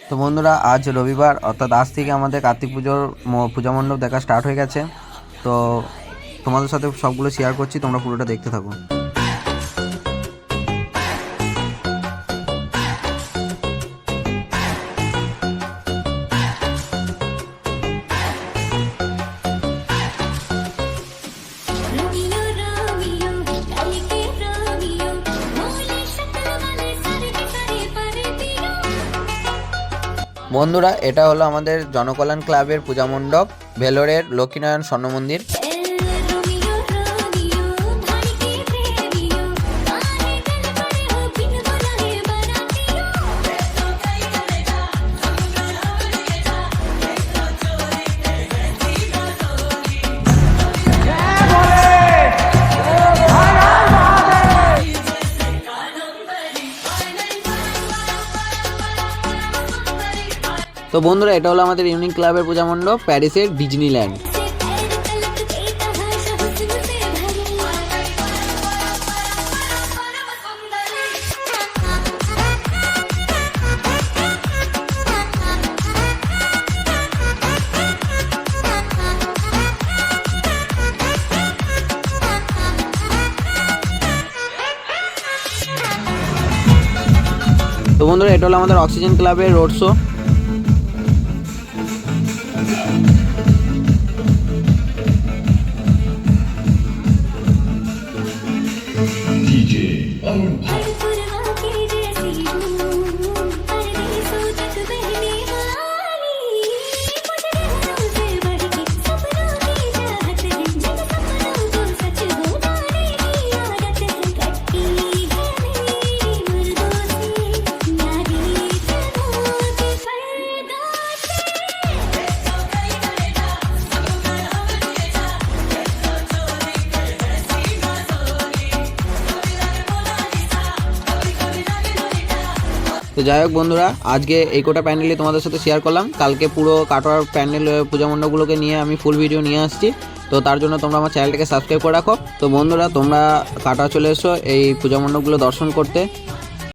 তো বন্ধুরা, আজ রবিবার অর্থাৎ আজ থেকে আমাদের কার্তিক পুজোর পূজা মণ্ডপ দেখা স্টার্ট হয়ে গেছে। তো তোমাদের সাথে সবগুলো শেয়ার করছি, তোমরা পুরোটা দেখতে থাকো। বন্ধুরা, এটা হলো আমাদের জনকল্যাণ ক্লাবের পূজা মণ্ডপ, ভেলোরের লক্ষ্মীনারায়ণ স্বর্ণ মন্দির। তো বন্ধুরা, এটা হলো আমাদের ইউনিক ক্লাবের পূজা মণ্ডপ, প্যারিসের ডিজনিল্যান্ড। তো বন্ধুরা, এটা হলো আমাদের অক্সিজেন ক্লাবের রোড শো। তো যাই হোক বন্ধুরা, আজকে এই কোটা প্যান্ডেলই তোমাদের সাথে শেয়ার করলাম। কালকে পুরো কাটোয়ার প্যান্ডেল পূজা মণ্ডপগুলোকে নিয়ে আমি ফুল ভিডিও নিয়ে আসছি। তো তার জন্য তোমরা আমার চ্যানেলটাকে সাবস্ক্রাইব করে রাখো। তো বন্ধুরা, তোমরা কাটোয়া চলে এসো এই পূজা মণ্ডপগুলো দর্শন করতে।